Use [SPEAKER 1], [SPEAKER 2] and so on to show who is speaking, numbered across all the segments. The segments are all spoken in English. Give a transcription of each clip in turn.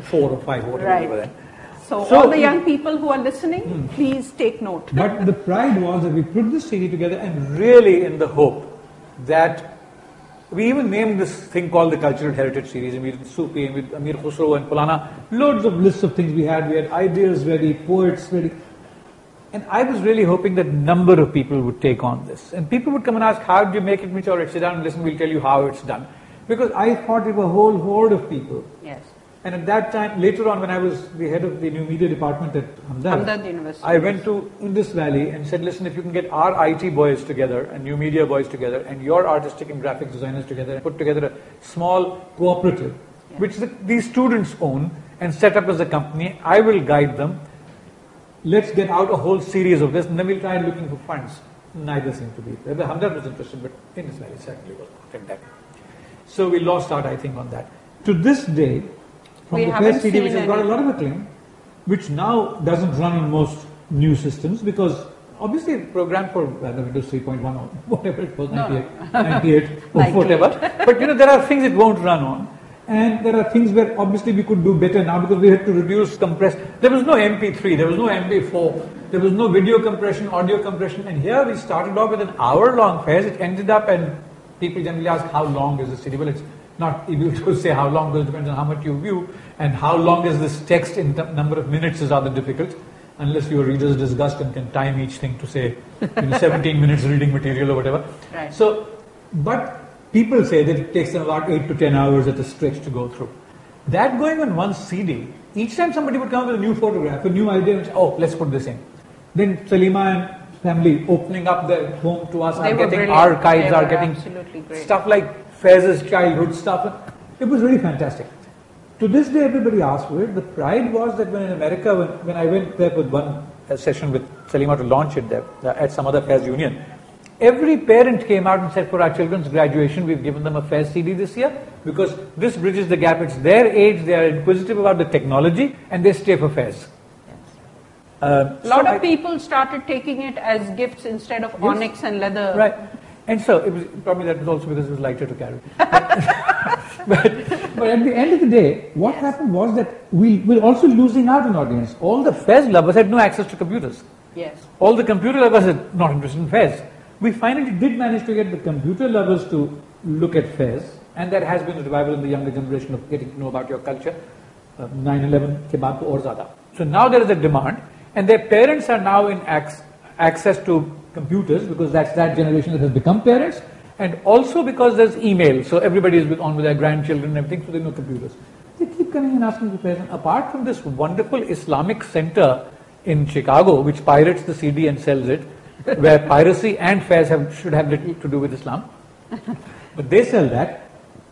[SPEAKER 1] 4 or 5 or whatever we were then.
[SPEAKER 2] So all the young people who are listening, please take note.
[SPEAKER 1] But the pride was that we put this CD together, and really in the hope that we even named this thing called the Cultural Heritage Series, and we did Sufi, and with Amir Khusro and Pulana, loads of lists of things we had ideas ready, poets ready. And I was really hoping that a number of people would take on this. And people would come and ask, how did you make it? We said, sit down and listen, we'll tell you how it's done. Because I thought it was a whole horde of people.
[SPEAKER 2] Yes.
[SPEAKER 1] And at that time, later on, when I was the head of the new media department at Hamdard
[SPEAKER 2] University,
[SPEAKER 1] I went to Indus Valley and said, listen, if you can get our IT boys together and new media boys together and your artistic and graphic designers together and put together a small cooperative, which these students own and set up as a company, I will guide them. Let's get out a whole series of this, and then we'll try looking for funds. Neither seemed to be there. The Hamdard was interested, but Indus Valley certainly was not in that. So we lost out, I think, on that. To this day, from the first CD, which has got a lot of acclaim, which now doesn't run on most new systems, because obviously it's programmed for Windows 3.1 or whatever it was, 98 or whatever. But there are things it won't run on. And there are things where obviously we could do better now because we had to reduce, compress. There was no MP3, there was no MP4, there was no video compression, audio compression. And here we started off with an hour-long fairs. It ended up, and people generally ask, how long is the CD? Well, it's not able to say how long, because it depends on how much you view, and how long is this text in number of minutes is rather difficult, unless your reader's disgust and can time each thing to say 17 minutes reading material or whatever.
[SPEAKER 2] Right.
[SPEAKER 1] So, but people say that it takes them about 8 to 10 hours at a stretch to go through. That going on one CD, each time somebody would come with a new photograph, a new idea, and say, oh, let's put this in. Then Salima and family opening up their home to us, are getting archives, are getting stuff like Faiz's childhood stuff. It was really fantastic. To this day, everybody asks for it. The pride was that when in America, when I went there with one session with Salima to launch it there at some other Faiz Union, every parent came out and said, for our children's graduation, we've given them a Faiz CD this year because this bridges the gap. It's their age, they are inquisitive about the technology, and they stay for Faiz.
[SPEAKER 2] A lot of people started taking it as gifts instead of onyx and leather.
[SPEAKER 1] Right. And so it was probably that was also because it was lighter to carry. but at the end of the day, what happened was that we were also losing out an audience. All the Faiz lovers had no access to computers.
[SPEAKER 2] Yes.
[SPEAKER 1] All the computer lovers had not interested in Faiz. We finally did manage to get the computer lovers to look at Faiz, and there has been a revival in the younger generation of getting to know about your culture. 9/11 ke baad to aur zyada. So now there is a demand, and their parents are now in access to computers because that's that generation that has become parents, and also because there's email, so everybody is on with their grandchildren and everything, so they know computers. They keep coming and asking for Faiz. Apart from this wonderful Islamic center in Chicago, which pirates the CD and sells it, where piracy and Faiz should have little to do with Islam, but they sell that.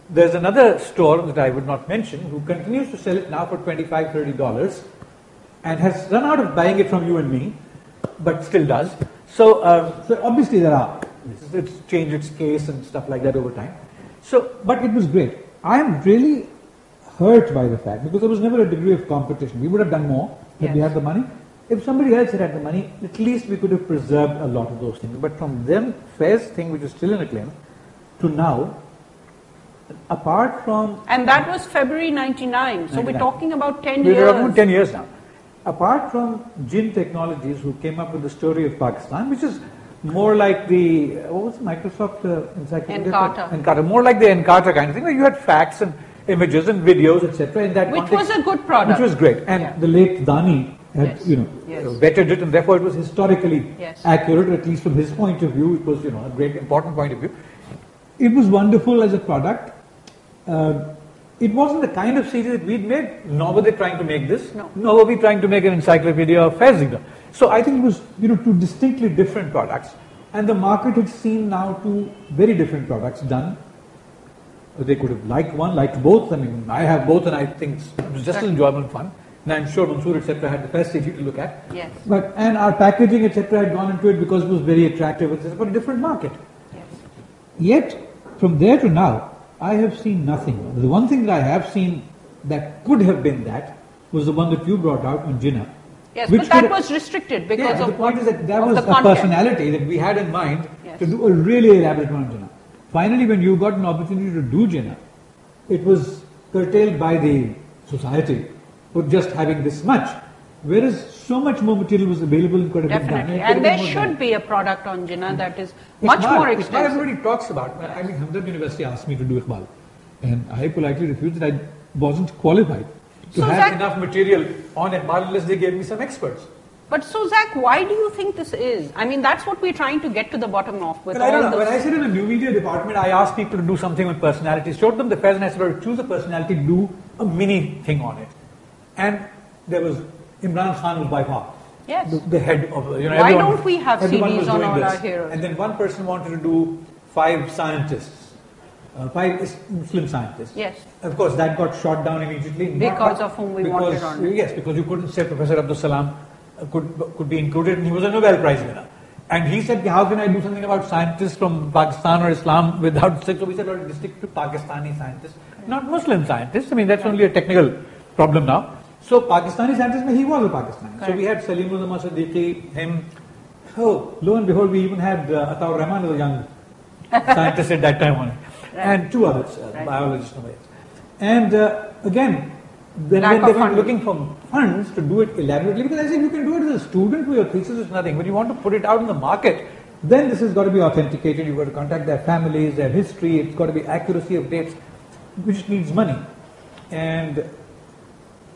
[SPEAKER 1] There's another store that I would not mention who continues to sell it now for $25, $30 and has run out of buying it from you and me, but still does. So obviously it's changed its case and stuff like that over time. So, but it was great. I am really hurt by the fact, because there was never a degree of competition. We would have done more if we had the money. If somebody else had the money, at least we could have preserved a lot of those things. But from them, Faiz thing, which is still in acclaim, to now, apart from...
[SPEAKER 2] And that was February 99. So we're talking about 10 years.
[SPEAKER 1] We're talking about 10 years now. Apart from Jinn Technologies, who came up with the story of Pakistan, which is more like the, what was Microsoft Encyclopedia? Encarta. More like the Encarta kind of thing, where you had facts and images and videos, etc. in that
[SPEAKER 2] context. Which was a good product.
[SPEAKER 1] Which was great. And the late Dani had, vetted it, and therefore it was historically accurate, at least from his point of view. It was, a great, important point of view. It was wonderful as a product. It wasn't the kind of CD that we'd made, nor were they trying to make this, nor were we trying to make an encyclopedia of Faiz either. So I think it was, two distinctly different products, and the market had seen now two very different products done. They could have liked one, liked both. I mean, I have both, and I think it was just as enjoyable and fun. And I'm sure Mansoor, etc., had the first CD to look at.
[SPEAKER 2] Yes.
[SPEAKER 1] And our packaging, etc., had gone into it because it was very attractive, etc., for a different market.
[SPEAKER 2] Yes.
[SPEAKER 1] Yet, from there to now, I have seen nothing. The one thing that I have seen that could have been that was the one that you brought out on Jinnah.
[SPEAKER 2] Yes, but that was restricted because of
[SPEAKER 1] the point is that was a personality that we had in mind to do a really elaborate one on Jinnah. Finally, when you got an opportunity to do Jinnah, it was curtailed by the society for just having this much. Whereas so much more material was available and could have been done.
[SPEAKER 2] Definitely. And there should be a product on Jinnah that is much more expensive.
[SPEAKER 1] Iqbal everybody talks about. I mean, Hamdard University asked me to do Iqbal. And I politely refused that I wasn't qualified to have enough material on Iqbal unless they gave me some experts.
[SPEAKER 2] But so, Zach, why do you think this is? I mean, that's what we're trying to get to the bottom of. With
[SPEAKER 1] I don't know. When I said in the new media department, I asked people to do something with personalities, showed them the fez, and I said, choose a personality, do a mini thing on it. And there was Imran Khan was by far the head of,
[SPEAKER 2] why don't we have CDs on all our heroes?
[SPEAKER 1] And then one person wanted to do 5 scientists, 5 Muslim scientists.
[SPEAKER 2] Yes.
[SPEAKER 1] Of course, that got shot down immediately.
[SPEAKER 2] Because of whom we wanted on.
[SPEAKER 1] Yes, because you couldn't say Professor Abdul Salam could be included, and he was a Nobel Prize winner. And he said, how can I do something about scientists from Pakistan or Islam without... So we said, well, stick to Pakistani scientists, not Muslim scientists. I mean, that's only a technical problem now. So Pakistani scientist, he was a Pakistani. So we had Salim Ulama Siddiqui, him. Oh, lo and behold, we even had Ataur Rahman, as a young scientist at that time on it. And 2 others, biologists. And again, when they were looking for funds to do it elaborately, because I said you can do it as a student with your thesis is nothing. When you want to put it out in the market, then this has got to be authenticated. You've got to contact their families, their history. It's got to be accuracy of dates, which needs money. And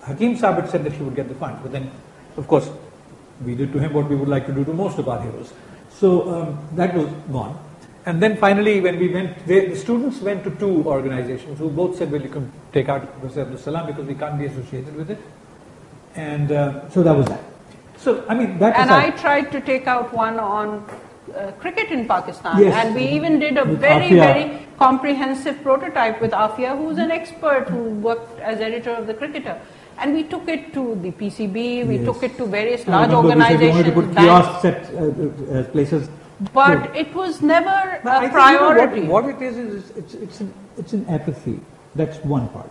[SPEAKER 1] Hakim Sabit said that he would get the funds, but then, of course, we did to him what we would like to do to most of our heroes. So that was gone. And then finally, when we went, the students went to 2 organizations who both said, well, you can take out Professor Abdul Salam because we can't be associated with it. And so that was that. So, I mean, that
[SPEAKER 2] and I tried to take out one on cricket in Pakistan.
[SPEAKER 1] Yes,
[SPEAKER 2] and we even did a very comprehensive prototype with Afia, who's an expert who worked as editor of the Cricketer. And we took it to the PCB, we took it to various large organizations.
[SPEAKER 1] We wanted to put kiosks at places.
[SPEAKER 2] But it was never a priority.
[SPEAKER 1] What it is it's an apathy. That's one part.